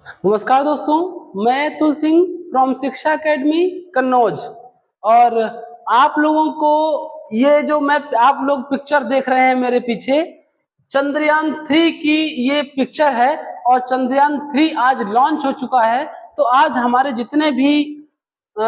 नमस्कार दोस्तों, मैं तुल सिंह फ्रॉम शिक्षा एकेडमी कन्नौज। और आप लोगों को ये जो मैं आप लोग पिक्चर देख रहे हैं मेरे पीछे, चंद्रयान 3 की ये पिक्चर है। और चंद्रयान 3 आज लॉन्च हो चुका है। तो आज हमारे जितने भी अ,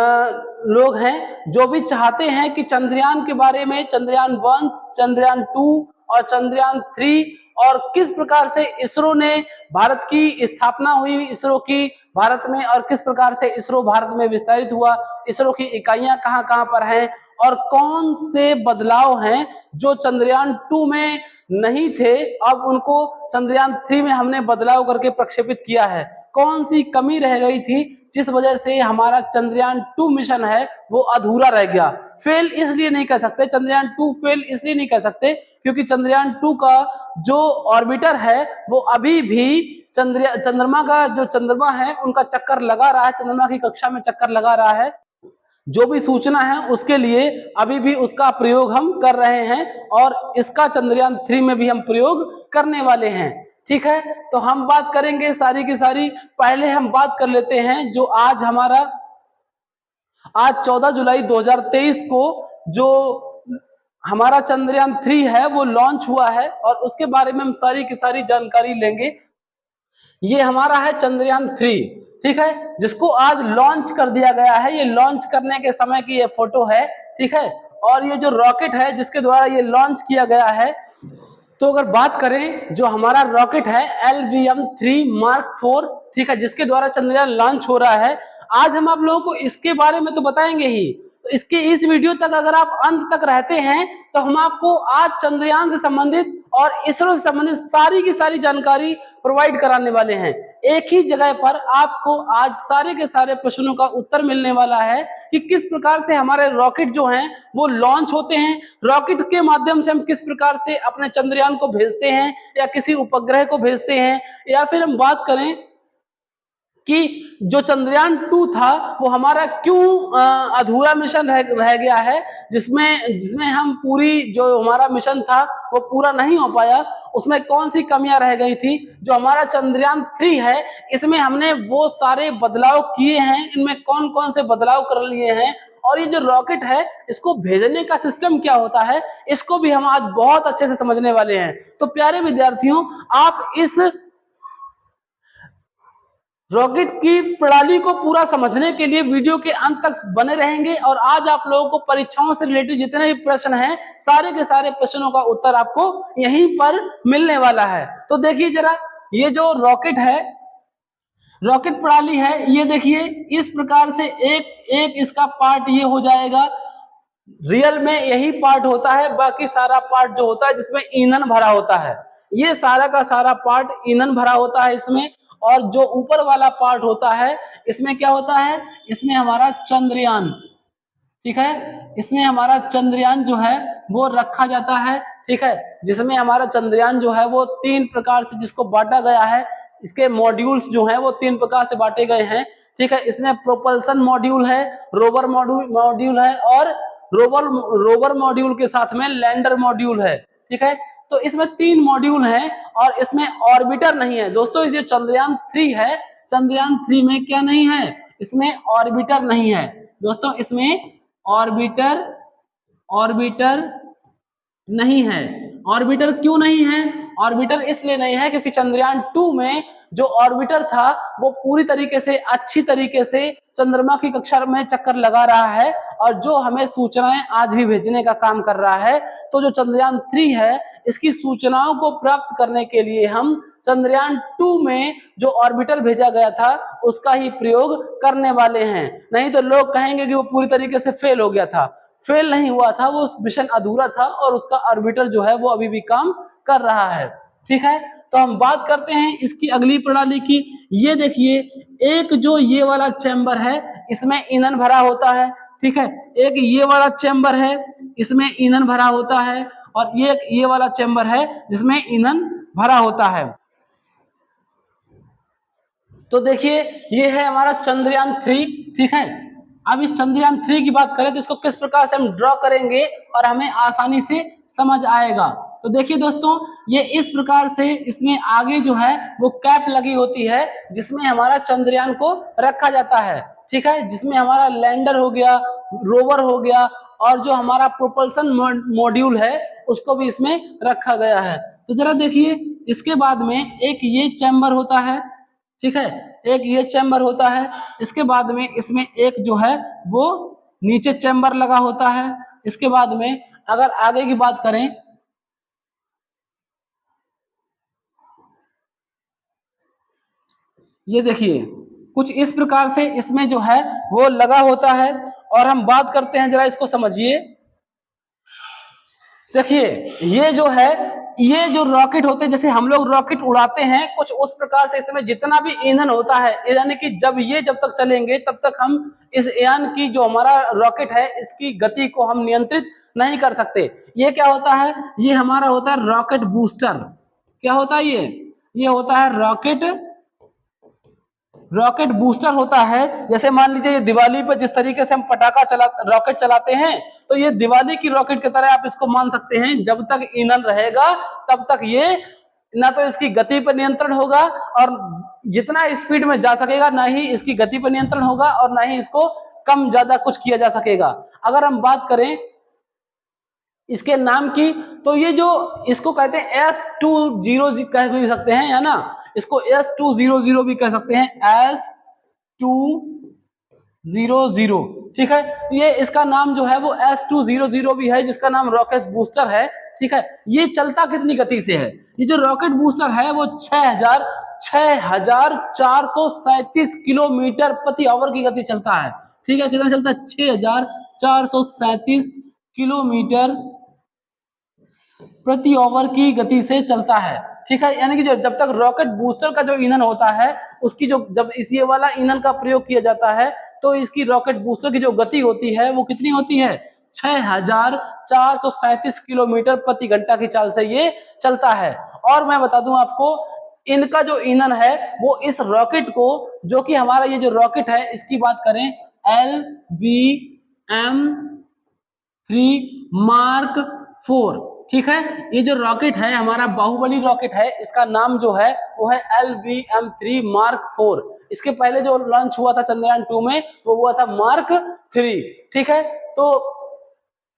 लोग हैं जो भी चाहते हैं कि चंद्रयान के बारे में, चंद्रयान 1, चंद्रयान 2 और चंद्रयान 3 और किस प्रकार से इसरो ने भारत की स्थापना हुई, इसरो की भारत में, और किस प्रकार से इसरो भारत में विस्तारित हुआ, इसरो की इकाइयां कहां कहां पर हैं और कौन से बदलाव हैं जो चंद्रयान 2 में नहीं थे, अब उनको चंद्रयान 3 में हमने बदलाव करके प्रक्षेपित किया है। कौन सी कमी रह गई थी जिस वजह से हमारा चंद्रयान 2 मिशन है वो अधूरा रह गया। फेल इसलिए नहीं कह सकते, चंद्रयान 2 फेल इसलिए नहीं कह सकते क्योंकि चंद्रयान 2 का जो ऑर्बिटर है वो अभी भी चंद्रमा का जो चंद्रमा है उनका चक्कर लगा रहा है, चंद्रमा की कक्षा में चक्कर लगा रहा है। जो भी सूचना है उसके लिए अभी भी उसका प्रयोग हम कर रहे हैं और इसका चंद्रयान 3 में भी हम प्रयोग करने वाले हैं। ठीक है, तो हम बात करेंगे सारी की सारी। पहले हम बात कर लेते हैं जो आज 14 जुलाई 2023 को जो हमारा चंद्रयान 3 है वो लॉन्च हुआ है और उसके बारे में हम सारी की सारी जानकारी लेंगे। ये हमारा है चंद्रयान 3, ठीक है, जिसको आज लॉन्च कर दिया गया है। ये लॉन्च करने के समय की ये फोटो है, ठीक है। और ये जो रॉकेट है जिसके द्वारा ये लॉन्च किया गया है, तो अगर बात करें जो हमारा रॉकेट है LVM-3 Mark 4, ठीक है, जिसके द्वारा चंद्रयान लॉन्च हो रहा है। आज हम आप लोगों को इसके बारे में तो बताएंगे ही, तो इसके इस वीडियो तक अगर आप अंत तक रहते हैं तो हम आपको आज चंद्रयान से संबंधित और इसरो से संबंधित सारी की सारी जानकारी प्रोवाइड कराने वाले हैं। एक ही जगह पर आपको आज सारे के सारे प्रश्नों का उत्तर मिलने वाला है कि किस प्रकार से हमारे रॉकेट जो हैं वो लॉन्च होते हैं, रॉकेट के माध्यम से हम किस प्रकार से अपने चंद्रयान को भेजते हैं या किसी उपग्रह को भेजते हैं, या फिर हम बात करें कि जो चंद्रयान 2 था वो हमारा क्यों अधूरा मिशन रह गया है, जिसमें हम पूरी जो हमारा मिशन था वो पूरा नहीं हो पाया, उसमें कौन सी कमियां रह गई थी। जो हमारा चंद्रयान 3 है इसमें हमने वो सारे बदलाव किए हैं, इनमें कौन कौन से बदलाव कर लिए हैं, और ये जो रॉकेट है इसको भेजने का सिस्टम क्या होता है, इसको भी हम आज बहुत अच्छे से समझने वाले हैं। तो प्यारे विद्यार्थियों, आप इस रॉकेट की प्रणाली को पूरा समझने के लिए वीडियो के अंत तक बने रहेंगे और आज आप लोगों को परीक्षाओं से रिलेटेड जितने भी प्रश्न हैं सारे के सारे प्रश्नों का उत्तर आपको यहीं पर मिलने वाला है। तो देखिए जरा, ये जो रॉकेट है, रॉकेट प्रणाली है, ये देखिए इस प्रकार से एक एक इसका पार्ट ये हो जाएगा। रियल में यही पार्ट होता है, बाकी सारा पार्ट जो होता है जिसमें ईंधन भरा होता है, ये सारा का सारा पार्ट ईंधन भरा होता है इसमें। और जो ऊपर वाला पार्ट होता है इसमें क्या होता है, इसमें हमारा चंद्रयान, ठीक है, इसमें हमारा चंद्रयान जो है वो रखा जाता है, ठीक है, जिसमें हमारा चंद्रयान जो है वो 3 प्रकार से जिसको बांटा गया है, इसके मॉड्यूल्स जो हैं वो 3 प्रकार से बांटे गए हैं, ठीक है। इसमें प्रोपल्सन मॉड्यूल है, रोवर मॉड्यूल है और रोवर मॉड्यूल के साथ में लैंडर मॉड्यूल है, ठीक है। तो इसमें 3 मॉड्यूल हैं और इसमें ऑर्बिटर नहीं है दोस्तों। इस जो चंद्रयान 3 है, चंद्रयान 3 में क्या नहीं है, इसमें ऑर्बिटर नहीं है दोस्तों, इसमें ऑर्बिटर नहीं है। ऑर्बिटर क्यों नहीं है, ऑर्बिटर इसलिए नहीं है क्योंकि चंद्रयान 2 में जो ऑर्बिटर था वो पूरी तरीके से अच्छी तरीके से चंद्रमा की कक्षा में चक्कर लगा रहा है और जो हमें सूचनाएं आज भी भेजने का काम कर रहा है। तो जो चंद्रयान 3 है इसकी सूचनाओं को प्राप्त करने के लिए हम चंद्रयान 2 में जो ऑर्बिटर भेजा गया था उसका ही प्रयोग करने वाले हैं। नहीं तो लोग कहेंगे कि वो पूरी तरीके से फेल हो गया था। फेल नहीं हुआ था, वो मिशन अधूरा था और उसका ऑर्बिटर जो है वो अभी भी काम कर रहा है, ठीक है। तो हम बात करते हैं इसकी अगली प्रणाली की। ये देखिए, एक जो ये वाला चैम्बर है इसमें ईंधन भरा होता है, ठीक है, एक ये वाला चैम्बर है इसमें ईंधन भरा होता है और ये वाला चैम्बर है जिसमें ईंधन भरा होता है। तो देखिए ये है हमारा चंद्रयान 3, ठीक है। अब इस चंद्रयान 3 की बात करें तो इसको किस प्रकार से हम ड्रॉ करेंगे और हमें आसानी से समझ आएगा। तो देखिए दोस्तों, ये इस प्रकार से इसमें आगे जो है वो कैप लगी होती है जिसमें हमारा चंद्रयान को रखा जाता है, ठीक है, जिसमें हमारा लैंडर हो गया, रोवर हो गया और जो हमारा प्रोपल्शन मॉड्यूल है उसको भी इसमें रखा गया है। तो जरा देखिए, इसके बाद में एक ये चैम्बर होता है, ठीक है, एक ये चैम्बर होता है, इसके बाद में इसमें एक जो है वो नीचे चैम्बर लगा होता है। इसके बाद में अगर आगे की बात करें, ये देखिए कुछ इस प्रकार से इसमें जो है वो लगा होता है। और हम बात करते हैं, जरा इसको समझिए। देखिए ये जो है, ये जो रॉकेट होते हैं, जैसे हम लोग रॉकेट उड़ाते हैं कुछ उस प्रकार से इसमें जितना भी ईंधन होता है, यानी कि जब तक चलेंगे तब तक हम इस यान की जो हमारा रॉकेट है इसकी गति को हम नियंत्रित नहीं कर सकते। ये क्या होता है, ये हमारा होता है रॉकेट बूस्टर। क्या होता है ये होता है रॉकेट बूस्टर होता है। जैसे मान लीजिए ये दिवाली पर जिस तरीके से हम रॉकेट चलाते हैं, तो ये दिवाली की रॉकेट की तरह आप इसको मान सकते हैं। जब तक ईंधन रहेगा तब तक ये ना तो इसकी गति पर नियंत्रण होगा और जितना स्पीड में जा सकेगा, ना ही इसकी गति पर नियंत्रण होगा और ना ही इसको कम ज्यादा कुछ किया जा सकेगा। अगर हम बात करें इसके नाम की, तो ये जो इसको कहते हैं S200 कह भी सकते हैं, है ना, इसको S200 भी कह सकते हैं, S200, ठीक है। ये इसका नाम जो है वो S200 भी है, जिसका नाम रॉकेट बूस्टर है, ठीक है। ये चलता कितनी गति से है, ये जो रॉकेट बूस्टर है वो 6437 किलोमीटर प्रति आवर की गति चलता है, ठीक है। कितना चलता है, 6437 किलोमीटर प्रति आवर की गति से चलता है, ठीक है। यानी कि जब तक रॉकेट बूस्टर का जो ईंधन होता है उसकी जब इस ये वाला ईंधन का प्रयोग किया जाता है, तो इसकी रॉकेट बूस्टर की जो गति होती है वो कितनी होती है, 6437 किलोमीटर प्रति घंटा की चाल से ये चलता है। और मैं बता दूं आपको, इनका जो ईंधन है वो इस रॉकेट को, जो कि हमारा ये जो रॉकेट है इसकी बात करें, LVM-3 Mark 4, ठीक है। ये जो रॉकेट है हमारा बाहुबली रॉकेट है, इसका नाम जो है वो है LVM-3 Mark 4। इसके पहले जो लॉन्च हुआ था चंद्रयान 2 में वो हुआ था Mark 3, ठीक है। तो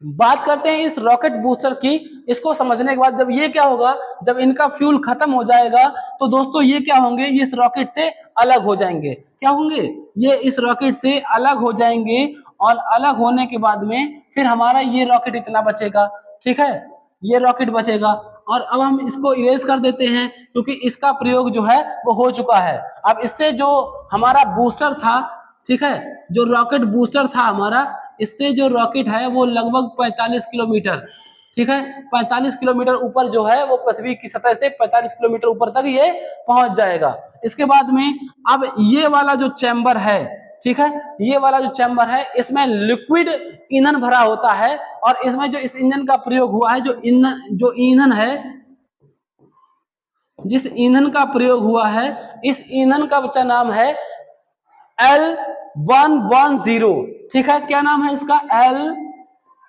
बात करते हैं इस रॉकेट बूस्टर की। इसको समझने के बाद जब ये क्या होगा, जब इनका फ्यूल खत्म हो जाएगा तो दोस्तों ये क्या होंगे, ये इस रॉकेट से अलग हो जाएंगे। क्या होंगे, ये इस रॉकेट से अलग हो जाएंगे और अलग होने के बाद में फिर हमारा ये रॉकेट इतना बचेगा, ठीक है, ये रॉकेट बचेगा। और अब हम इसको इरेज कर देते हैं क्योंकि इसका प्रयोग जो है वो हो चुका है। अब इससे जो हमारा बूस्टर था, ठीक है, जो रॉकेट बूस्टर था हमारा, इससे जो रॉकेट है वो लगभग 45 किलोमीटर, ठीक है, 45 किलोमीटर ऊपर जो है वो पृथ्वी की सतह से 45 किलोमीटर ऊपर तक ये पहुंच जाएगा। इसके बाद में अब ये वाला जो चैम्बर है, ठीक है, ये वाला जो चैम्बर है इसमें लिक्विड ईंधन भरा होता है और इसमें जो इस इंजन का प्रयोग हुआ है, जो ईंधन है, जिस ईंधन का प्रयोग हुआ है, इस ईंधन का बच्चा नाम है L110, ठीक है। क्या नाम है इसका,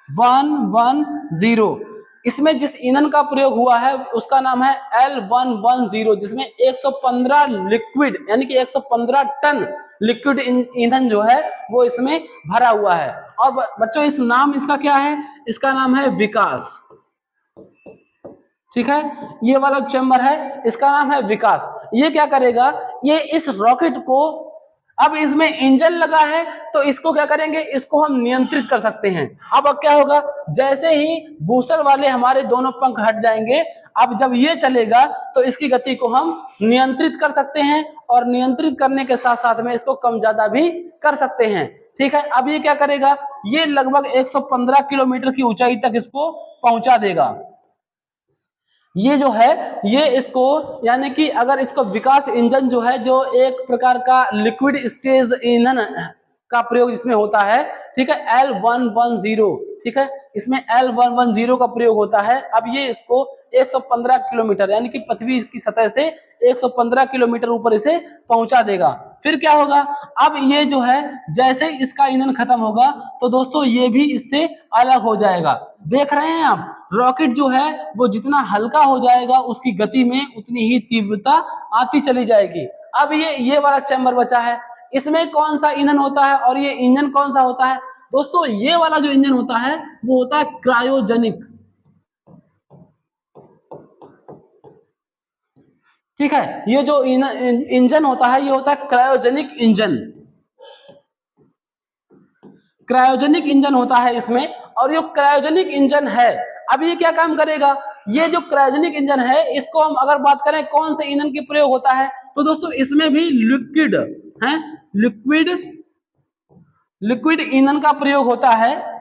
L110। इसमें जिस ईंधन का प्रयोग हुआ है उसका नाम है L110, जिसमें 115 लिक्विड यानी कि 115 टन लिक्विड ईंधन जो है वो इसमें भरा हुआ है। और बच्चों इस नाम इसका क्या है, इसका नाम है विकास, ठीक है। ये वाला चैम्बर है इसका नाम है विकास। ये क्या करेगा, ये इस रॉकेट को, अब इसमें इंजन लगा है तो इसको क्या करेंगे, इसको हम नियंत्रित कर सकते हैं। अब क्या होगा, जैसे ही बूस्टर वाले हमारे दोनों पंख हट जाएंगे, अब जब ये चलेगा तो इसकी गति को हम नियंत्रित कर सकते हैं और नियंत्रित करने के साथ साथ में इसको कम ज्यादा भी कर सकते हैं, ठीक है। अब ये क्या करेगा, ये लगभग 115 किलोमीटर की ऊंचाई तक इसको पहुंचा देगा। ये जो है ये इसको, यानी कि अगर इसको विकास इंजन जो है, जो एक प्रकार का लिक्विड स्टेज ईंधन का प्रयोग इसमें होता है, ठीक है, L110, ठीक है, इसमें L110 का प्रयोग होता है। अब ये इसको 115 किलोमीटर यानी कि पृथ्वी की सतह से 115 किलोमीटर ऊपर इसे पहुंचा देगा। फिर क्या होगा, अब ये जो है जैसे ही इसका ईंधन खत्म होगा तो दोस्तों ये भी इससे अलग हो जाएगा। देख रहे हैं आप, रॉकेट जो है वो जितना हल्का हो जाएगा उसकी गति में उतनी ही तीव्रता आती चली जाएगी। अब ये वाला चैम्बर बचा है, इसमें कौन सा ईंधन होता है और ये इंजन कौन सा होता है? दोस्तों ये वाला जो इंजन होता है वो होता है क्रायोजेनिक। ठीक है, ये जो इंजन होता है ये होता है क्रायोजेनिक इंजन। क्रायोजेनिक इंजन होता है इसमें, और ये क्रायोजेनिक इंजन है, अब ये क्या काम करेगा? ये जो क्रायोजेनिक इंजन है इसको हम अगर बात करें कौन से ईंधन के प्रयोग होता है, तो दोस्तों इसमें भी लिक्विड है, लिक्विड ईंधन का प्रयोग होता है।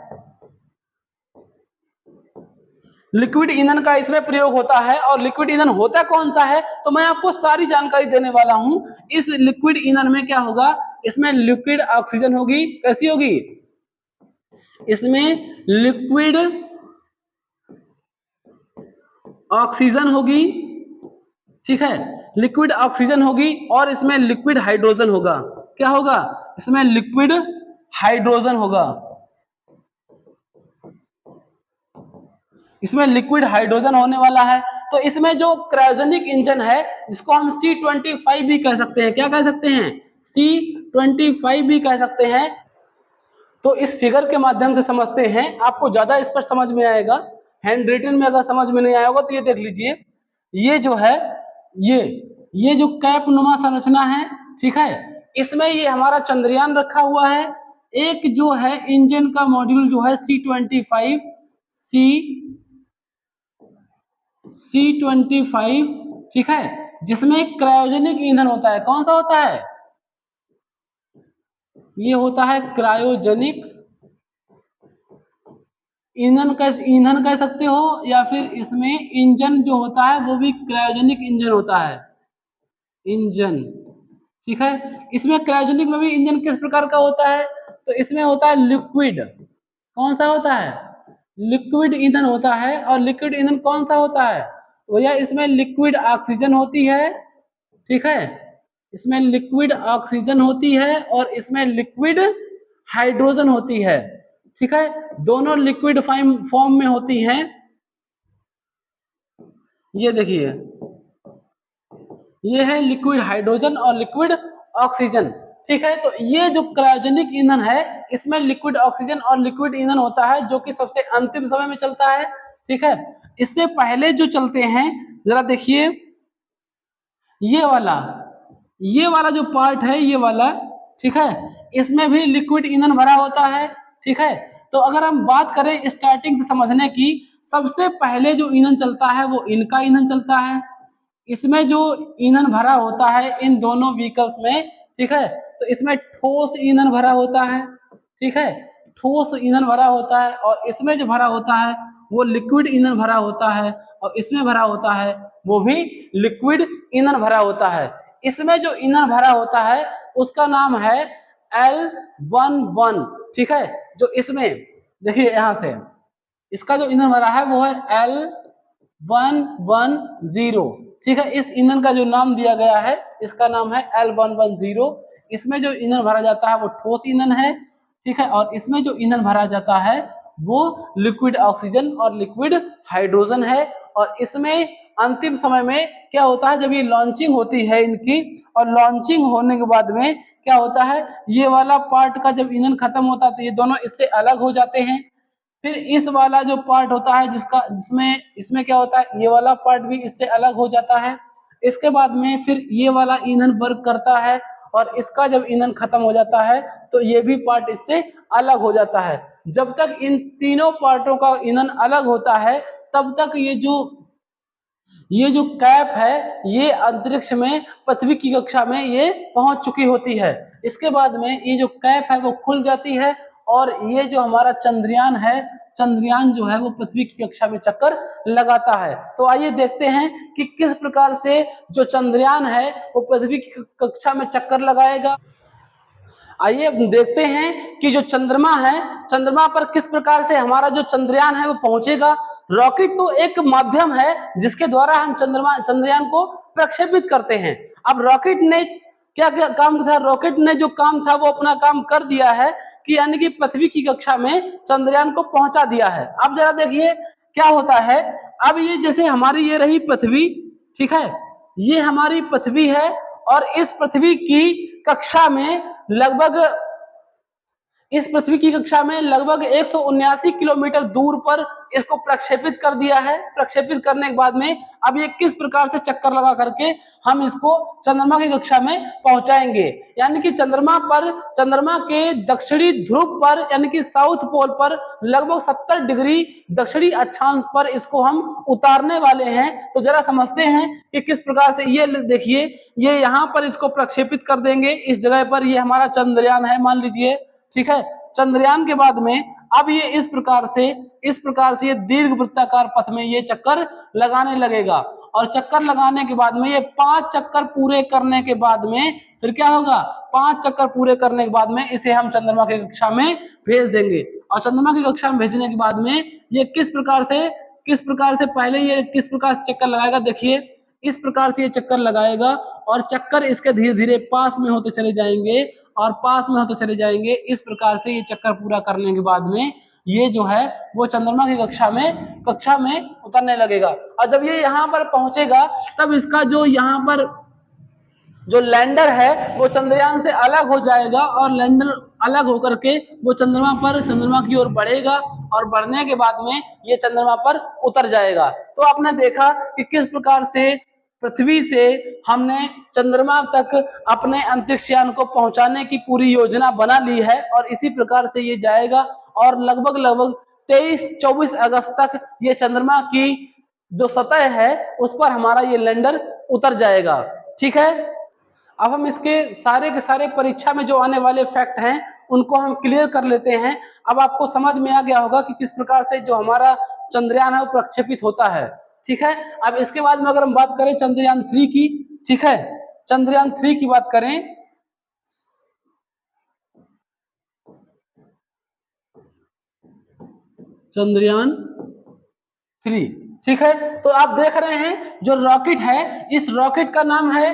लिक्विड ईंधन का इसमें प्रयोग होता है, और लिक्विड ईंधन होता कौन सा है तो मैं आपको सारी जानकारी देने वाला हूं। इस लिक्विड ईंधन में क्या होगा, इसमें लिक्विड ऑक्सीजन होगी। कैसी होगी? इसमें लिक्विड ऑक्सीजन होगी। ठीक है, लिक्विड ऑक्सीजन होगी, और इसमें लिक्विड हाइड्रोजन होगा। क्या होगा? इसमें लिक्विड हाइड्रोजन होगा। इसमें लिक्विड हाइड्रोजन होने वाला है। तो इसमें जो क्रायोजेनिक इंजन है जिसको हम C25 भी कह सकते हैं, क्या कह सकते हैं? C25 भी कह सकते हैं। तो इस फिगर के माध्यम से समझते हैं, आपको ज्यादा इस पर समझ में आएगा। हैंड रिटन में अगर समझ में नहीं आया होगा तो ये देख लीजिए, ये जो है ये जो कैप नुमा संरचना है, ठीक है, इसमें ये हमारा चंद्रयान रखा हुआ है। एक जो है इंजन का मॉड्यूल जो है C25, ठीक है, जिसमें क्रायोजेनिक ईंधन होता है। कौन सा होता है? ये होता है क्रायोजेनिक ईंधन कह सकते हो, या फिर इसमें इंजन जो होता है वो भी क्रायोजेनिक इंजन होता है, इंजन। ठीक है, इसमें क्रायोजेनिक में भी इंजन किस प्रकार का होता है, तो इसमें होता है लिक्विड। कौन सा होता है? लिक्विड ईंधन होता है। और लिक्विड ईंधन कौन सा होता है? तो भैया इसमें लिक्विड ऑक्सीजन होती है। ठीक है, इसमें लिक्विड ऑक्सीजन होती है, और इसमें लिक्विड हाइड्रोजन होती है। ठीक है, दोनों लिक्विड फॉर्म में होती हैं। ये देखिए, ये है लिक्विड हाइड्रोजन और लिक्विड ऑक्सीजन। ठीक है, तो ये जो क्रायोजेनिक ईंधन है इसमें लिक्विड ऑक्सीजन और लिक्विड ईंधन होता है, जो कि सबसे अंतिम समय में चलता है। ठीक है, इससे पहले जो चलते हैं, जरा देखिए, ये वाला जो पार्ट है, ये वाला, ठीक है, इसमें भी लिक्विड ईंधन भरा होता है। ठीक है, तो अगर हम बात करें स्टार्टिंग से समझने की, सबसे पहले जो ईंधन चलता है वो इनका ईंधन चलता है। इसमें जो ईंधन भरा होता है इन दोनों व्हीकल्स में, ठीक है, तो इसमें ठोस ईंधन भरा होता है। ठीक है, ठोस ईंधन भरा होता है, और इसमें जो भरा होता है वो लिक्विड ईंधन भरा होता है, और इसमें भरा होता है वो भी लिक्विड ईंधन भरा होता है। इसमें जो ईंधन भरा होता है उसका नाम है L11। ठीक है, जो इसमें देखिए यहां से इसका जो ईंधन भरा है वो है L110। ठीक है, इस ईंधन का जो नाम दिया गया है इसका नाम है L110। इसमें जो ईंधन भरा जाता है वो ठोस ईंधन है। ठीक है, और इसमें जो ईंधन भरा जाता है वो लिक्विड ऑक्सीजन और लिक्विड हाइड्रोजन है। और इसमें अंतिम समय में क्या होता है, जब ये लॉन्चिंग होती है इनकी, और लॉन्चिंग होने के बाद में क्या होता है, ये वाला पार्ट का जब ईंधन खत्म होता है तो ये दोनों इससे अलग हो जाते हैं। फिर इस वाला जो पार्ट होता है इसमें क्या होता है, ये वाला पार्ट भी इससे अलग हो जाता है। इसके बाद में फिर ये वाला ईंधन वर्क करता है, और इसका जब ईंधन खत्म हो जाता है तो ये भी पार्ट इससे अलग हो जाता है। जब तक इन तीनों पार्टों का ईंधन अलग होता है तब तक ये जो कैप है ये अंतरिक्ष में पृथ्वी की कक्षा में ये पहुंच चुकी होती है। इसके बाद में ये जो कैप है वो खुल जाती है, और ये जो हमारा चंद्रयान है, चंद्रयान जो है वो पृथ्वी की कक्षा में चक्कर लगाता है। तो आइए देखते हैं कि किस प्रकार से जो चंद्रयान है वो पृथ्वी की कक्षा में चक्कर लगाएगा। आइए देखते हैं कि जो चंद्रमा है, चंद्रमा पर किस प्रकार से हमारा जो चंद्रयान है वो पहुंचेगा। रॉकेट तो एक माध्यम है जिसके द्वारा हम चंद्रयान को प्रक्षेपित करते हैं। अब रॉकेट ने क्या क्या काम था, रॉकेट ने जो काम था वो अपना काम कर दिया है कि यानी कि पृथ्वी की कक्षा में चंद्रयान को पहुंचा दिया है। अब जरा देखिए क्या होता है। अब ये जैसे हमारी ये रही पृथ्वी, ठीक है, ये हमारी पृथ्वी है और इस पृथ्वी की कक्षा में लगभग इस पृथ्वी की कक्षा में लगभग 179 किलोमीटर दूर पर इसको प्रक्षेपित कर दिया है। प्रक्षेपित करने के बाद में अब ये किस प्रकार से चक्कर लगा करके हम इसको चंद्रमा की कक्षा में पहुंचाएंगे, यानी कि चंद्रमा के दक्षिणी ध्रुव पर यानी कि साउथ पोल पर लगभग 70 डिग्री दक्षिणी अक्षांश पर इसको हम उतारने वाले हैं। तो जरा समझते हैं कि किस प्रकार से। ये देखिए, ये यहाँ पर इसको प्रक्षेपित कर देंगे इस जगह पर। ये हमारा चंद्रयान है मान लीजिए, ठीक है। चंद्रयान के बाद में अब ये इस प्रकार से ये दीर्घ वृत्ताकार पथ में ये चक्कर लगाने लगेगा और चक्कर लगाने के बाद में ये 5 चक्कर पूरे करने के बाद में फिर क्या होगा, 5 चक्कर पूरे करने के बाद में इसे हम चंद्रमा की कक्षा में भेज देंगे। और चंद्रमा की कक्षा में भेजने के बाद में ये किस प्रकार से पहले ये किस प्रकार से चक्कर लगाएगा, देखिए इस प्रकार से ये चक्कर लगाएगा और चक्कर इसके धीरे धीरे पास में होते चले जाएंगे और पास में होते चले जाएंगे। इस प्रकार से ये चक्कर पूरा करने के बाद में ये जो है वो चंद्रमा की कक्षा में उतरने लगेगा। और जब ये यहाँ पर पहुंचेगा तब इसका जो यहाँ पर जो लैंडर है वो चंद्रयान से अलग हो जाएगा और लैंडर अलग होकर के वो चंद्रमा की ओर बढ़ेगा और बढ़ने के बाद में ये चंद्रमा पर उतर जाएगा। तो आपने देखा कि किस प्रकार से पृथ्वी से हमने चंद्रमा तक अपने अंतरिक्ष यान को पहुंचाने की पूरी योजना बना ली है और इसी प्रकार से ये जाएगा और लगभग 23-24 अगस्त तक ये चंद्रमा की जो सतह है उस पर हमारा ये लैंडर उतर जाएगा, ठीक है। अब हम इसके सारे के सारे परीक्षा में जो आने वाले फैक्ट हैं उनको हम क्लियर कर लेते हैं। अब आपको समझ में आ गया होगा कि किस प्रकार से जो हमारा चंद्रयान है वो प्रक्षेपित होता है, ठीक है। अब इसके बाद में अगर हम बात करें चंद्रयान 3 की, ठीक है, चंद्रयान 3 की बात करें, चंद्रयान 3, ठीक है। तो आप देख रहे हैं जो रॉकेट है, इस रॉकेट का नाम है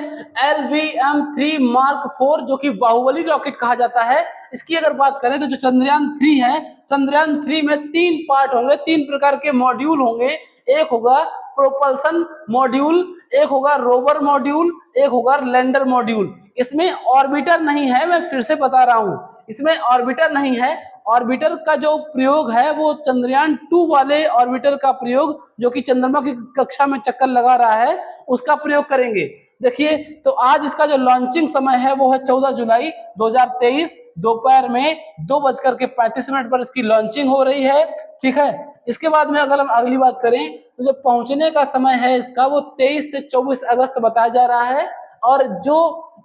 LVM-3 Mark 4 जो कि बाहुबली रॉकेट कहा जाता है। इसकी अगर बात करें तो जो चंद्रयान 3 है, चंद्रयान 3 में 3 पार्ट होंगे, 3 प्रकार के मॉड्यूल होंगे। एक होगा प्रोपल्सन मॉड्यूल, एक होगा रोवर मॉड्यूल, एक होगा लैंडर मॉड्यूल। इसमें ऑर्बिटर नहीं है, मैं फिर से बता रहा हूं, इसमें ऑर्बिटर नहीं है। ऑर्बिटर का जो प्रयोग है वो चंद्रयान 2 वाले ऑर्बिटर का प्रयोग जो कि चंद्रमा की कक्षा में चक्कर लगा रहा है उसका प्रयोग करेंगे। देखिए, तो आज इसका जो लॉन्चिंग समय है वो है 14 जुलाई 2023 दोपहर में 2:35 पर इसकी लॉन्चिंग हो रही है, ठीक है। इसके बाद में अगर हम अगली बात करें तो जो पहुंचने का समय है इसका वो 23 से 24 अगस्त बताया जा रहा है। और जो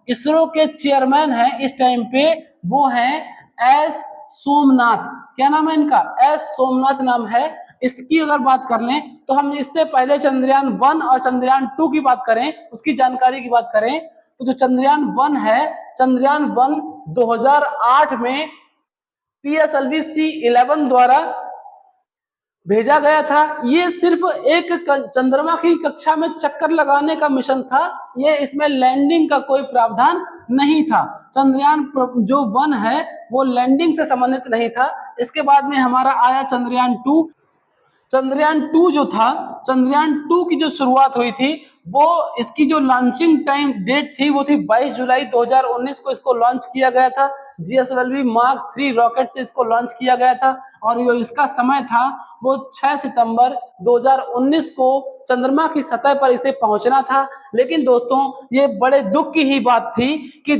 इसरो के चेयरमैन है इस टाइम पे वो है एस सोमनाथ। क्या नाम है इनका? एस सोमनाथ नाम है। इसकी अगर बात कर लें तो हम इससे पहले चंद्रयान 1 और चंद्रयान 2 की बात करें, उसकी जानकारी की बात करें तो जो चंद्रयान 1 है, चंद्रयान 1 2008 में PSLV C11 द्वारा भेजा गया था। ये सिर्फ एक चंद्रमा की कक्षा में चक्कर लगाने का मिशन था, ये इसमें लैंडिंग का कोई प्रावधान नहीं था। चंद्रयान जो 1 है वो लैंडिंग से संबंधित नहीं था। इसके बाद में हमारा आया चंद्रयान 2। चंद्रयान 2 जो था, चंद्रयान 2 की जो शुरुआत हुई थी वो इसकी जो लॉन्चिंग टाइम डेट थी वो थी 22 जुलाई 2019 को इसको लॉन्च किया गया था। GSLV Mark 3 रॉकेट से इसको लॉन्च किया गया था और जो इसका समय था वो 6 सितंबर 2019 को चंद्रमा की सतह पर इसे पहुंचना था। लेकिन दोस्तों ये बड़े दुख की ही बात थी कि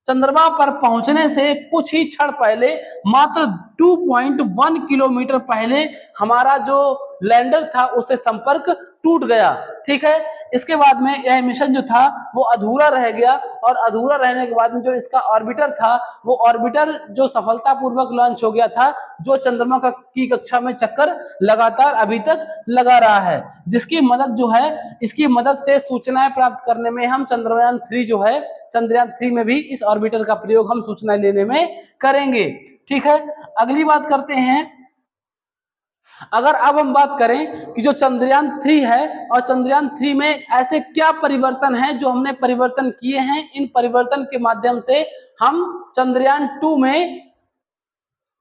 चंद्रमा पर पहुंचने से कुछ ही क्षण पहले, मात्र 2.1 किलोमीटर पहले हमारा जो लैंडर था उससे संपर्क टूट गया, ठीक है। इसके बाद में यह मिशन जो था वो अधूरा रह गया और अधूरा रहने के बाद में जो इसका ऑर्बिटर था वो ऑर्बिटर जो सफलतापूर्वक लॉन्च हो गया था, जो चंद्रमा की कक्षा में चक्कर लगातार अभी तक लगा रहा है, जिसकी मदद जो है, इसकी मदद से सूचनाएं प्राप्त करने में हम चंद्रयान 3 जो है, चंद्रयान 3 में भी इस ऑर्बिटर का प्रयोग हम सूचनाएं लेने में करेंगे, ठीक है। अगली बात करते हैं अगर अब हम बात करें कि जो चंद्रयान 3 है और चंद्रयान 3 में ऐसे क्या परिवर्तन हैं जो हमने परिवर्तन किए हैं, इन परिवर्तन के माध्यम से हम चंद्रयान 2 में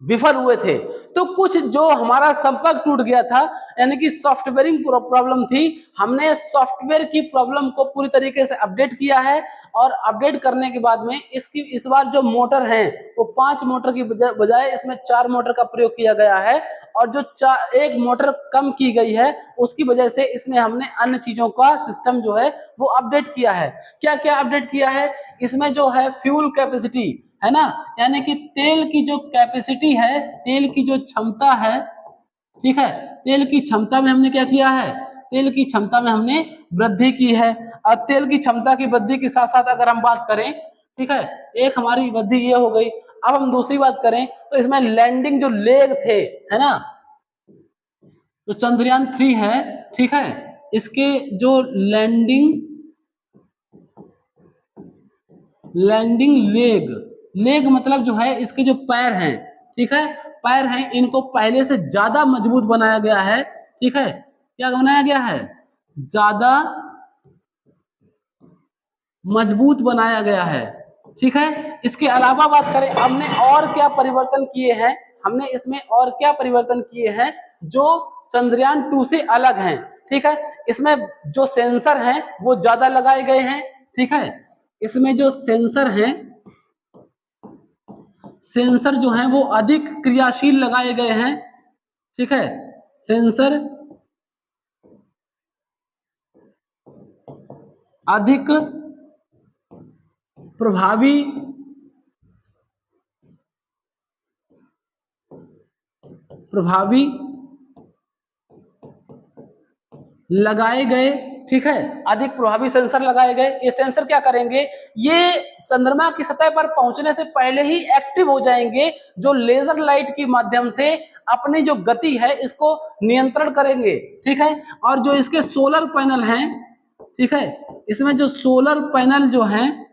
विफल हुए थे। तो कुछ जो हमारा संपर्क टूट गया था, यानी कि सॉफ्टवेयरिंग प्रॉब्लम थी, हमने सॉफ्टवेयर की प्रॉब्लम को पूरी तरीके से अपडेट किया है और अपडेट करने के बाद में इस बार जो मोटर हैं वो 5 मोटर की बजाय इसमें 4 मोटर का प्रयोग किया गया है और जो एक मोटर कम की गई है उसकी वजह से इसमें हमने अन्य चीजों का सिस्टम जो है वो अपडेट किया है। क्या क्या अपडेट किया है? इसमें जो है फ्यूल कैपेसिटी है ना, यानी कि तेल की जो कैपेसिटी है, तेल की जो क्षमता है, ठीक है, तेल की क्षमता में हमने क्या किया है? तेल की क्षमता में हमने वृद्धि की है। और तेल की क्षमता की वृद्धि के साथ साथ अगर हम बात करें, ठीक है, एक हमारी वृद्धि ये हो गई। अब हम दूसरी बात करें तो इसमें लैंडिंग जो लेग थे, है ना, तो चंद्रयान 3 है, ठीक है, इसके जो लैंडिंग लेग मतलब जो है इसके जो पैर हैं, ठीक है, पैर हैं, इनको पहले से ज्यादा मजबूत बनाया गया है, ठीक है, क्या बनाया गया है? ज्यादा मजबूत बनाया गया है, ठीक है। इसके अलावा बात करें हमने और क्या परिवर्तन किए हैं, हमने इसमें और क्या परिवर्तन किए हैं जो चंद्रयान 2 से अलग हैं, ठीक है। इसमें जो सेंसर हैं वो ज्यादा लगाए गए हैं, ठीक है, इसमें जो सेंसर हैं, सेंसर जो हैं वो अधिक क्रियाशील लगाए गए हैं, ठीक है, सेंसर अधिक प्रभावी लगाए गए, ठीक है, अधिक प्रभावी सेंसर लगाए गए। ये सेंसर क्या करेंगे? ये चंद्रमा की सतह पर पहुंचने से पहले ही एक्टिव हो जाएंगे, जो लेजर लाइट के माध्यम से अपनी जो गति है इसको नियंत्रण करेंगे, ठीक है। और जो इसके सोलर पैनल हैं, ठीक है, इसमें जो सोलर पैनल जो हैं,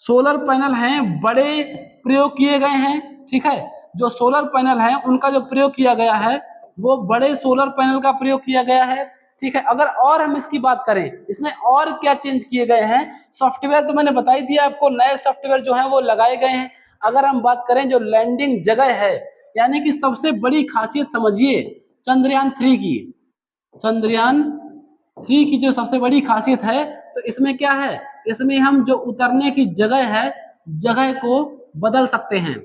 सोलर पैनल हैं बड़े प्रयोग किए गए हैं, ठीक है, जो सोलर पैनल हैं उनका जो प्रयोग किया गया है वो बड़े सोलर पैनल का प्रयोग किया गया है, ठीक है। अगर और हम इसकी बात करें, इसमें और क्या चेंज किए गए हैं? सॉफ्टवेयर तो मैंने बता ही दिया आपको, नए सॉफ्टवेयर जो हैं वो लगाए गए हैं। अगर हम बात करें जो लैंडिंग जगह है, यानी कि सबसे बड़ी खासियत समझिए चंद्रयान 3 की, चंद्रयान 3 की जो सबसे बड़ी खासियत है, तो इसमें क्या है? इसमें हम जो उतरने की जगह है, जगह को बदल सकते हैं,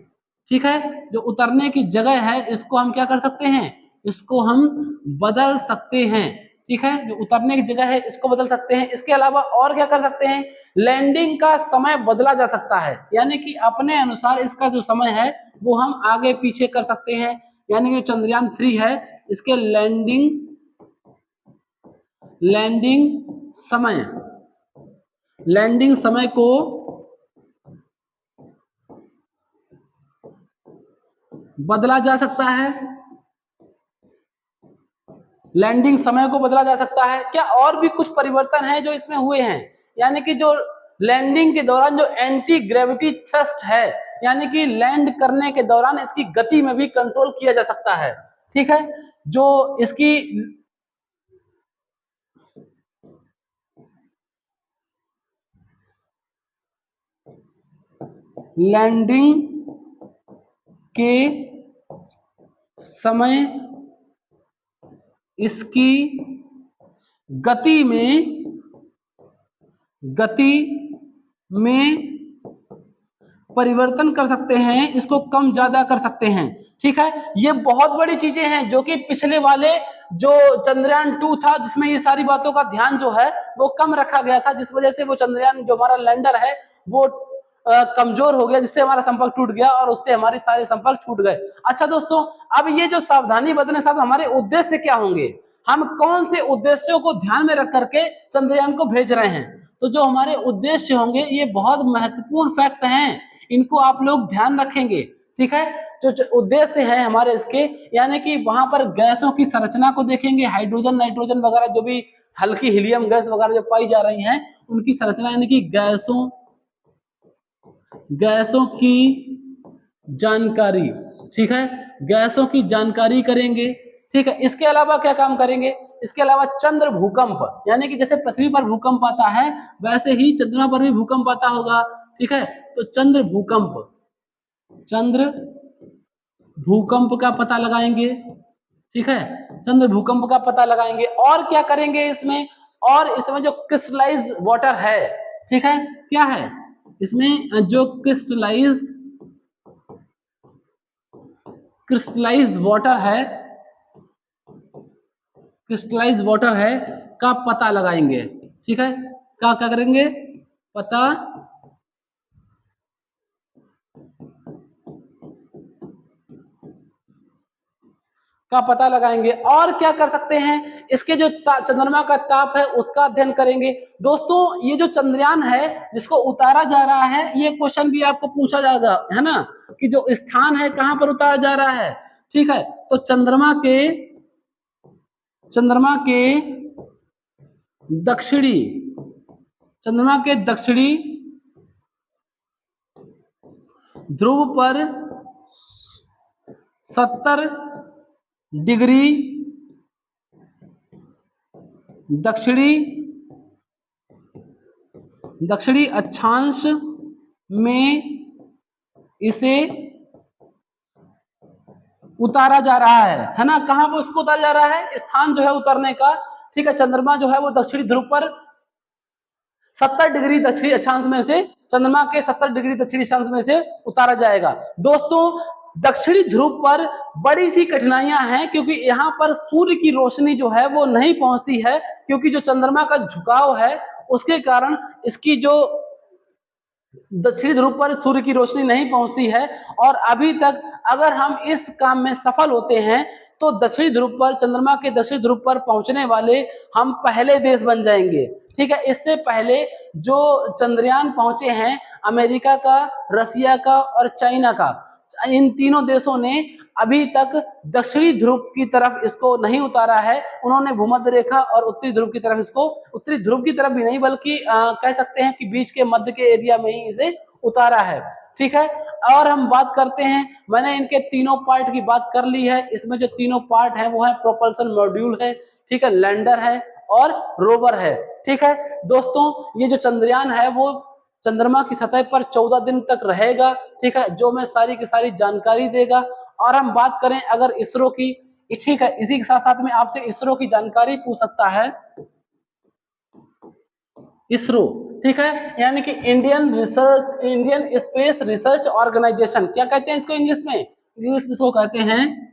ठीक है, जो उतरने की जगह है इसको हम क्या कर सकते हैं? इसको हम बदल सकते हैं, ठीक है, जो उतरने की जगह है इसको बदल सकते हैं। इसके अलावा और क्या कर सकते हैं? लैंडिंग का समय बदला जा सकता है, यानी कि अपने अनुसार इसका जो समय है वो हम आगे पीछे कर सकते हैं। यानी कि चंद्रयान 3 है, इसके लैंडिंग समय को बदला जा सकता है, लैंडिंग समय को बदला जा सकता है। क्या और भी कुछ परिवर्तन है जो इसमें हुए हैं? यानी कि जो लैंडिंग के दौरान जो एंटी ग्रेविटी थ्रस्ट है, यानी कि लैंड करने के दौरान इसकी गति में भी कंट्रोल किया जा सकता है, ठीक है, जो इसकी लैंडिंग के समय इसकी गति में परिवर्तन कर सकते हैं, इसको कम ज्यादा कर सकते हैं, ठीक है। ये बहुत बड़ी चीजें हैं जो कि पिछले वाले जो चंद्रयान 2 था जिसमें ये सारी बातों का ध्यान जो है वो कम रखा गया था, जिस वजह से वो चंद्रयान जो हमारा लैंडर है वो कमजोर हो गया, जिससे हमारा संपर्क टूट गया और उससे हमारे सारे संपर्क छूट गए। अच्छा दोस्तों, अब ये जो सावधानी बरतने साथ हमारे उद्देश्य क्या होंगे, हम कौन से उद्देश्यों को ध्यान में रख करके चंद्रयान को भेज रहे हैं? तो जो हमारे उद्देश्य होंगे ये बहुत महत्वपूर्ण फैक्ट हैं, इनको आप लोग ध्यान रखेंगे, ठीक है। जो उद्देश्य है हमारे इसके, यानी कि वहां पर गैसों की संरचना को देखेंगे, हाइड्रोजन नाइट्रोजन वगैरह जो भी हल्की हीलियम गैस वगैरह जो पाई जा रही हैं उनकी संरचना, यानी कि गैसों की जानकारी, ठीक है, गैसों की जानकारी करेंगे, ठीक है। इसके अलावा क्या काम करेंगे, इसके अलावा चंद्र भूकंप, यानी कि जैसे पृथ्वी पर भूकंप आता है वैसे ही चंद्रमा पर भी भूकंप आता होगा, ठीक है। तो चंद्र भूकंप का पता लगाएंगे, ठीक है, चंद्र भूकंप का पता लगाएंगे। और क्या करेंगे इसमें, और इसमें जो क्रिस्टलाइज वाटर है, ठीक है, क्या है इसमें जो क्रिस्टलाइज वाटर है का पता लगाएंगे, ठीक है। क्या करेंगे, पता लगाएंगे। और क्या कर सकते हैं, इसके जो चंद्रमा का ताप है उसका अध्ययन करेंगे। दोस्तों ये जो चंद्रयान है जिसको उतारा जा रहा है, ये क्वेश्चन भी आपको पूछा जाएगा, है ना, कि जो स्थान है कहां पर उतारा जा रहा है, ठीक है। तो चंद्रमा के दक्षिणी ध्रुव पर 70 डिग्री दक्षिणी अक्षांश में इसे उतारा जा रहा है ना। कहां पर उसको उतारा जा रहा है, स्थान जो है उतरने का, ठीक है। चंद्रमा जो है वो दक्षिणी ध्रुव पर 70 डिग्री दक्षिणी अक्षांश में से, चंद्रमा के 70 डिग्री दक्षिणी अक्षांश में से उतारा जाएगा। दोस्तों दक्षिणी ध्रुव पर बड़ी सी कठिनाइयां हैं, क्योंकि यहाँ पर सूर्य की रोशनी जो है वो नहीं पहुंचती है, क्योंकि जो चंद्रमा का झुकाव है उसके कारण इसकी जो दक्षिणी ध्रुव पर सूर्य की रोशनी नहीं पहुंचती है। और अभी तक अगर हम इस काम में सफल होते हैं तो दक्षिणी ध्रुव पर, चंद्रमा के दक्षिणी ध्रुव पर पहुंचने वाले हम पहले देश बन जाएंगे, ठीक है। इससे पहले जो चंद्रयान पहुंचे हैं, अमेरिका का, रसिया का और चाइना का, इन तीनों देशों ने अभी तक दक्षिणी ध्रुव की तरफ इसको नहीं उतारा है। उन्होंने भूमध्य रेखा और उत्तरी ध्रुव की तरफ इसको, उत्तरी ध्रुव की तरफ भी नहीं बल्कि कह सकते हैं कि बीच के मध्य के एरिया में ही इसे उतारा है, ठीक है। और हम बात करते हैं, मैंने इनके तीनों पार्ट की बात कर ली है। इसमें जो तीनों पार्ट है वो है प्रोपल्सन मॉड्यूल है, ठीक है, लैंडर है और रोवर है, ठीक है। दोस्तों ये जो चंद्रयान है वो चंद्रमा की सतह पर 14 दिन तक रहेगा, ठीक है, जो मैं सारी की सारी जानकारी देगा। और हम बात करें अगर इसरो की, ठीक है, इसी के साथ साथ में आपसे इसरो की जानकारी पूछ सकता है, इसरो, ठीक है, यानी कि इंडियन स्पेस रिसर्च ऑर्गेनाइजेशन, क्या कहते हैं इसको इंग्लिश में, इसको कहते हैं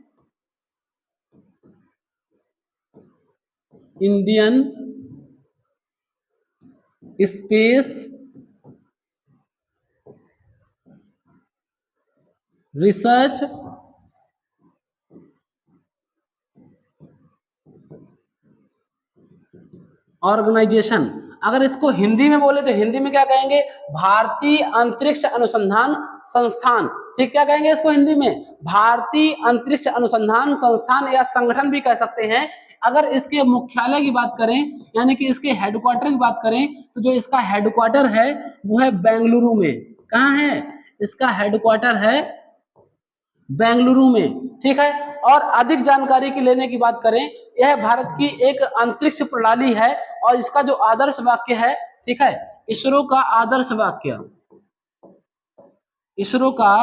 इंडियन स्पेस रिसर्च ऑर्गेनाइजेशन। अगर इसको हिंदी में बोले तो हिंदी में क्या कहेंगे, भारतीय अंतरिक्ष अनुसंधान संस्थान, ठीक, क्या कहेंगे इसको हिंदी में, भारतीय अंतरिक्ष अनुसंधान संस्थान या संगठन भी कह सकते हैं। अगर इसके मुख्यालय की बात करें, यानी कि इसके हेडक्वार्टर की बात करें, तो जो इसका हेडक्वार्टर है वो है बेंगलुरु में। कहाँ है, इसका हेडक्वार्टर है बेंगलुरु में, ठीक है। और अधिक जानकारी की लेने की बात करें, यह भारत की एक अंतरिक्ष प्रणाली है और इसका जो आदर्श वाक्य है, ठीक है, इसरो का आदर्श वाक्य, इसरो का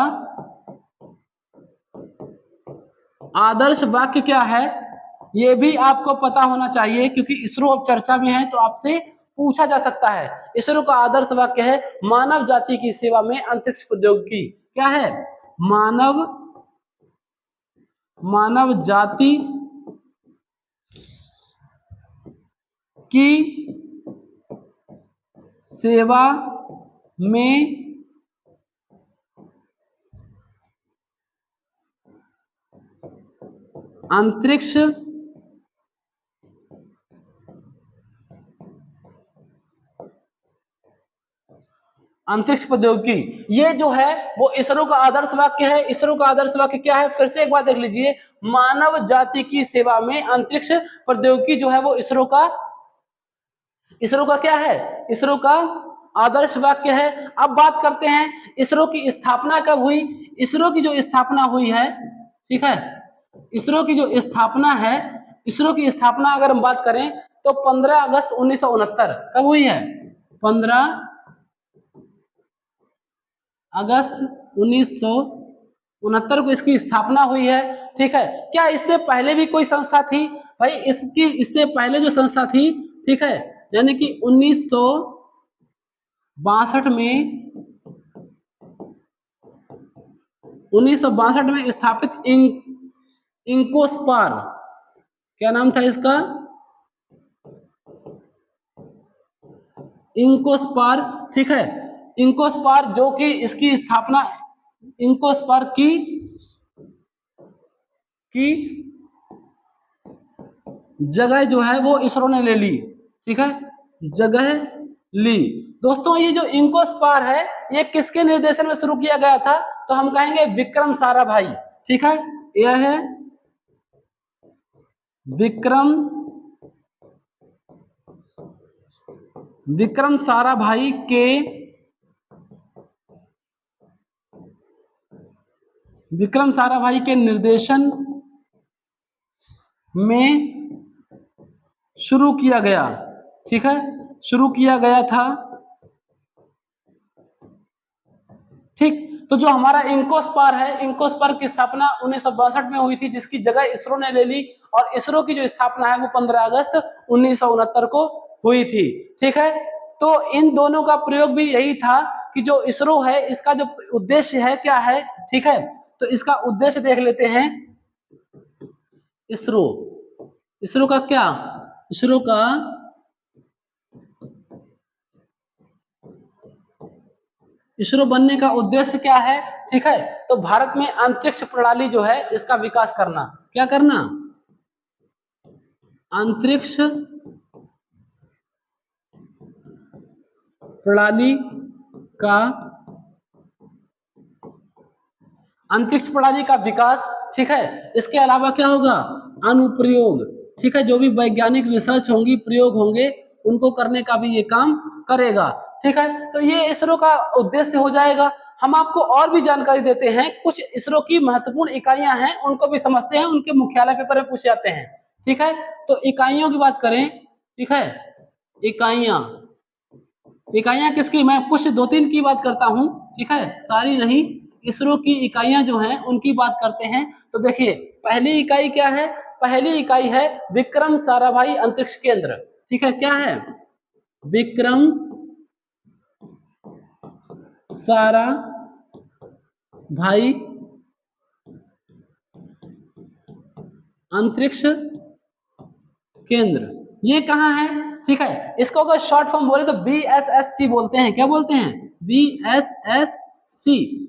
आदर्श वाक्य क्या है, यह भी आपको पता होना चाहिए, क्योंकि इसरो अब चर्चा में है तो आपसे पूछा जा सकता है। इसरो का आदर्श वाक्य है मानव जाति की सेवा में अंतरिक्ष प्रौद्योगिकी। क्या है, मानव जाति की सेवा में अंतरिक्ष प्रौद्योगिकी, ये जो है वो इसरो का आदर्श वाक्य है। इसरो का आदर्श वाक्य क्या है, फिर से एक बार देख लीजिए, मानव जाति की सेवा में अंतरिक्ष प्रौद्योगिकी जो है वो इसरो का क्या है, इसरो का आदर्श वाक्य है। अब बात करते हैं इसरो की स्थापना कब हुई। इसरो की जो स्थापना हुई है, ठीक है। इसरो की जो स्थापना है, इसरो की स्थापना अगर हम बात करें तो 15 अगस्त 1969 कब हुई है? 15 अगस्त 1969 को इसकी स्थापना हुई है। ठीक है। क्या इससे पहले भी कोई संस्था थी? भाई इससे पहले जो संस्था थी, ठीक है, यानी कि 1962 में स्थापित इंकोस्पार, क्या नाम था इसका? इंकोस्पार। ठीक है। इंकोस्पार जो कि इसकी स्थापना इंकोस्पार की जगह जो है वो इसरो ने ले ली। ठीक है, जगह ली। दोस्तों ये जो इंकोस्पार है ये किसके निर्देशन में शुरू किया गया था? तो हम कहेंगे विक्रम साराभाई। ठीक है, यह है विक्रम साराभाई के निर्देशन में शुरू किया गया। ठीक है, शुरू किया गया था। ठीक, तो जो हमारा इंकोस्पार है, इंकोस्पार की स्थापना 1962 में हुई थी, जिसकी जगह इसरो ने ले ली, और इसरो की जो स्थापना है वो 15 अगस्त 1969 को हुई थी। ठीक है, तो इन दोनों का प्रयोग भी यही था कि जो इसरो है इसका जो उद्देश्य है क्या है। ठीक है, तो इसका उद्देश्य देख लेते हैं। इसरो का क्या? इसरो का इसरो बनने का उद्देश्य क्या है? ठीक है, तो भारत में अंतरिक्ष प्रणाली जो है इसका विकास करना। क्या करना? अंतरिक्ष प्रणाली का विकास। ठीक है, इसके अलावा क्या होगा? अनुप्रयोग। ठीक है, जो भी वैज्ञानिक रिसर्च होंगी, प्रयोग होंगे, उनको करने का भी ये काम करेगा। ठीक है, तो ये इसरो का उद्देश्य हो जाएगा। हम आपको और भी जानकारी देते हैं, कुछ इसरो की महत्वपूर्ण इकाइयां हैं, उनको भी समझते हैं, उनके मुख्यालय पेपर में पूछ जाते हैं। ठीक है, तो इकाइयों की बात करें। ठीक है, इकाइयां किसकी? मैं कुछ 2-3 की बात करता हूं। ठीक है, सारी नहीं, इसरो की इकाइयां जो हैं उनकी बात करते हैं। तो देखिए, पहली इकाई क्या है? पहली इकाई है विक्रम साराभाई अंतरिक्ष केंद्र। ठीक है, क्या है? विक्रम साराभाई अंतरिक्ष केंद्र, ये कहाँ है? ठीक है, इसको अगर शॉर्ट फॉर्म बोले तो VSSC बोलते हैं। क्या बोलते हैं? VSSC।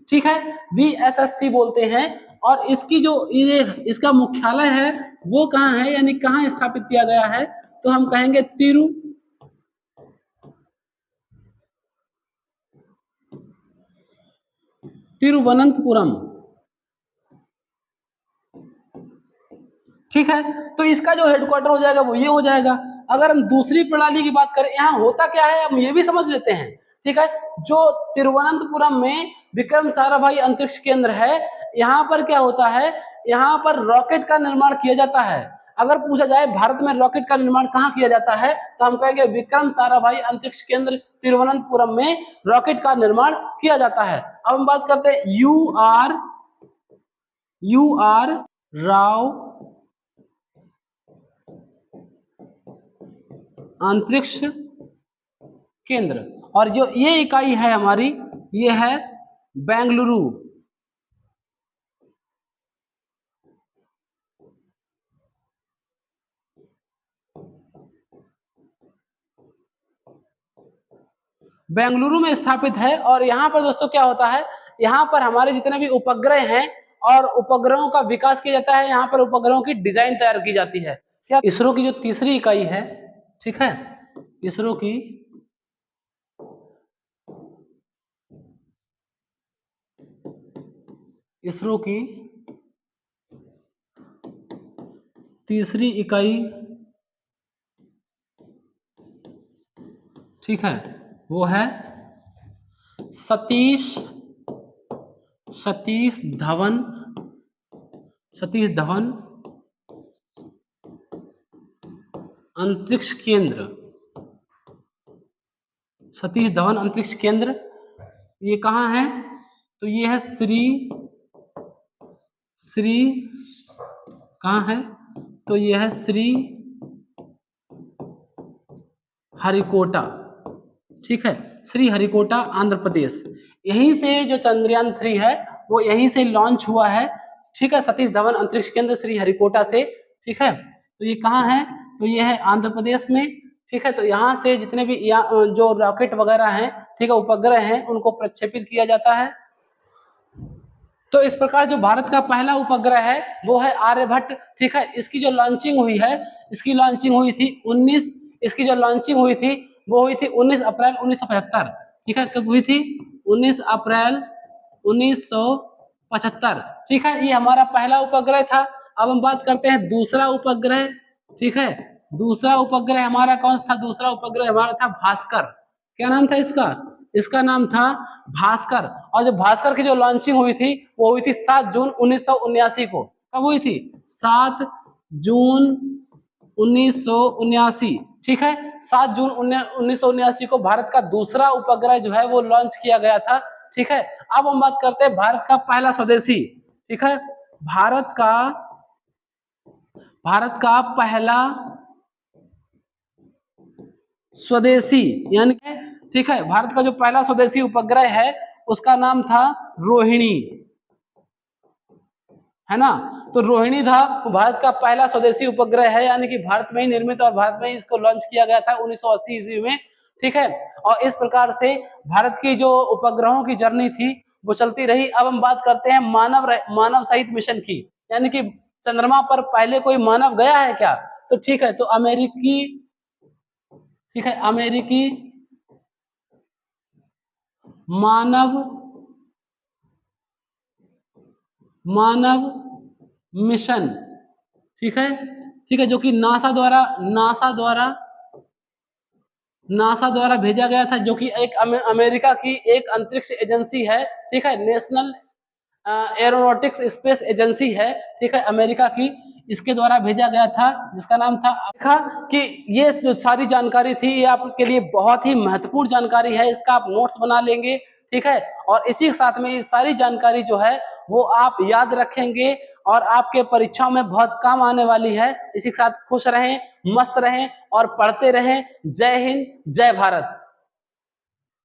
ठीक है, VSSC बोलते हैं। और इसकी जो इसका मुख्यालय है वो कहाँ है, यानी कहाँ स्थापित किया गया है? तो हम कहेंगे तिरुवनंतपुरम। ठीक है, तो इसका जो हेडक्वार्टर हो जाएगा वो ये हो जाएगा। अगर हम दूसरी प्रणाली की बात करें, यहाँ होता क्या है हम ये भी समझ लेते हैं। ठीक है, जो तिरुवनंतपुरम में विक्रम साराभाई अंतरिक्ष केंद्र है, यहाँ पर क्या होता है? यहाँ पर रॉकेट का निर्माण किया जाता है। अगर पूछा जाए भारत में रॉकेट का निर्माण कहाँ किया जाता है, तो हम कहेंगे विक्रम साराभाई अंतरिक्ष केंद्र तिरुवनंतपुरम में रॉकेट का निर्माण किया जाता है। अब हम बात करते हैं UR राव अंतरिक्ष केंद्र, और जो ये इकाई है हमारी, ये है बेंगलुरु। बेंगलुरु में स्थापित है। और यहाँ पर दोस्तों क्या होता है, यहाँ पर हमारे जितने भी उपग्रह हैं और उपग्रहों का विकास किया जाता है, यहाँ पर उपग्रहों की डिजाइन तैयार की जाती है। क्या इसरो की जो तीसरी इकाई है, ठीक है, इसरो की तीसरी इकाई, ठीक है, वो है सतीश धवन सतीश धवन अंतरिक्ष केंद्र, सतीश धवन अंतरिक्ष केंद्र ये कहाँ है? तो ये है श्री कहाँ है? तो ये है श्री हरिकोटा, ठीक है, श्री हरिकोटा आंध्र प्रदेश। यहीं से जो चंद्रयान 3 है वो यहीं से लॉन्च हुआ है, ठीक है, सतीश धवन अंतरिक्ष केंद्र श्री हरिकोटा से, ठीक है। तो ये कहाँ है? तो ये है आंध्र प्रदेश में, ठीक है। तो यहाँ से जितने भी जो रॉकेट वगैरह हैं, ठीक है, उपग्रह हैं, उनको प्रक्षेपित किया जाता है। तो इस प्रकार जो भारत का पहला उपग्रह है वो है आर्यभट्ट, ठीक है। इसकी जो लॉन्चिंग हुई है, इसकी लॉन्चिंग हुई थी 19 अप्रैल 1975, ठीक है। कब हुई थी? 19 अप्रैल 1975, ठीक है। ये हमारा पहला उपग्रह था। अब हम बात करते हैं दूसरा उपग्रह, ठीक है। दूसरा उपग्रह हमारा कौन सा था? दूसरा उपग्रह हमारा था भास्कर। क्या नाम था इसका? इसका नाम था भास्कर। और जो भास्कर की जो लॉन्चिंग हुई थी वो हुई थी 7 जून 1979 को। कब हुई थी? 7 जून 1979, ठीक है। 7 जून 1979 को भारत का दूसरा उपग्रह जो है वो लॉन्च किया गया था, ठीक है। अब हम बात करते हैं भारत का पहला स्वदेशी, ठीक है। भारत का पहला स्वदेशी यानी कि, ठीक है, भारत का जो पहला स्वदेशी उपग्रह है उसका नाम था रोहिणी, है ना। तो रोहिणी था भारत का पहला स्वदेशी उपग्रह है, यानी कि भारत में ही निर्मित और भारत में ही इसको लॉन्च किया गया था 1980 ईस्वी में, ठीक है। और इस प्रकार से भारत की जो उपग्रहों की जर्नी थी वो चलती रही। अब हम बात करते हैं मानव सहित मिशन की, यानी कि चंद्रमा पर पहले कोई मानव गया है क्या? तो ठीक है, तो अमेरिकी, ठीक है, अमेरिकी मानव मिशन, ठीक है, ठीक है, जो कि नासा द्वारा भेजा गया था, जो कि एक अमेरिका की एक अंतरिक्ष एजेंसी है, ठीक है, नेशनल एरोनॉटिक्स स्पेस एजेंसी है, ठीक है, अमेरिका की, इसके द्वारा भेजा गया था, जिसका नाम था। देखा कि ये जो सारी जानकारी थी ये आपके लिए बहुत ही महत्वपूर्ण जानकारी है, इसका आप नोट्स बना लेंगे, ठीक है। और इसी के साथ में ये सारी जानकारी जो है वो आप याद रखेंगे और आपके परीक्षाओं में बहुत काम आने वाली है। इसी के साथ खुश रहें, मस्त रहें और पढ़ते रहें। जय हिंद, जय भारत।